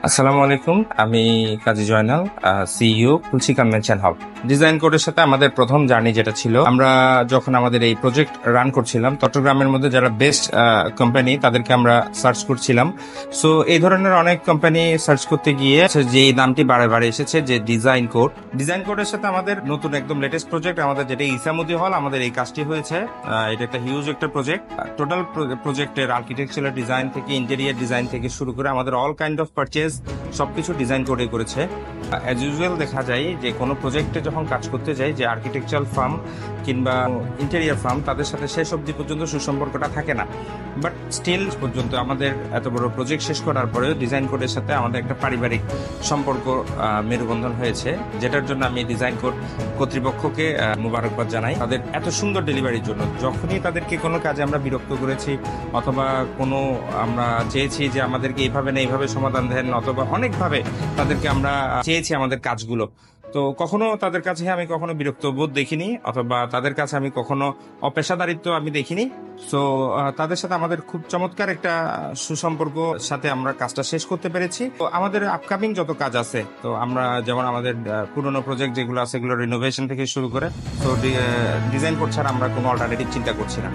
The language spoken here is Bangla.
আসসালামু আলাইকুম, আমি কাজী জয়নাল, সিইও তুলসী কনভেনশন হল। ডিজাইন কোডের সাথে আমাদের প্রথম জার্নি যেটা ছিল, আমরা যখন আমাদের এই প্রজেক্ট রান করছিলাম, চট্টগ্রামের মধ্যে যারা বেস্ট কোম্পানি তাদেরকে আমরা সার্চ করছিলাম। সো এই ধরনের অনেক কোম্পানি সার্চ করতে গিয়ে যে নামটি বারে বারে এসেছে, যে ডিজাইন কোডের সাথে আমাদের নতুন একদম লেটেস্ট প্রজেক্ট আমাদের যেটা ইসামুদ্দি হল, আমাদের এই কাজটি হয়েছে। এটা একটা হিউজ একটা প্রজেক্ট। টোটাল প্রজেক্টের আর্কিটেকচারাল ডিজাইন থেকে ইন্টেরিয়ার ডিজাইন থেকে শুরু করে আমাদের অল কাইন্ড অফ পারচেজ সবকিছু ডিজাইন করে করেছে। অ্যাজ ইউজুয়াল দেখা যায় যে কোনো প্রজেক্টে যখন কাজ করতে যাই, যে আর্কিটেকচারাল ফার্ম কিংবা ইন্টেরিয়ার ফার্ম তাদের সাথে শেষ অবধি পর্যন্ত সুসম্পর্কটা থাকে না। বাট স্টিল পর্যন্ত আমাদের এত বড় প্রজেক্ট শেষ করার পরেও ডিজাইন কোডের সাথে আমাদের একটা পারিবারিক সম্পর্ক মেরুবন্ধন হয়েছে, যেটার জন্য আমি ডিজাইন কোড কর্তৃপক্ষকে মুবারকবাদ জানাই তাদের এত সুন্দর ডেলিভারির জন্য। যখনই তাদেরকে কোনো কাজে আমরা বিরক্ত করেছি অথবা কোনো আমরা চেয়েছি যে আমাদেরকে এইভাবে না এইভাবে সমাধান দেন, অথবা অনেকভাবে তাদেরকে আমরা চেয়েছি আমাদের কাজগুলো, তো কখনো তাদের কাছে আমি কখনো বিরক্ত বোধ দেখিনি, অথবা তাদের কাছে আমি কখনো অপেশাদারিত্ব আমি দেখিনি। সো তাদের সাথে আমাদের খুব চমৎকার একটা সুসম্পর্ক সাথে আমরা কাজটা শেষ করতে পেরেছি। তো আমাদের আপকামিং যত কাজ আছে, তো আমরা যেমন আমাদের পুরোনো প্রজেক্ট যেগুলো আছে, এগুলো রিনোভেশন থেকে শুরু করে, তো ডিজাইন কোড ছাড়া আমরা কোনো অল্টারনেটিভ চিন্তা করছি না।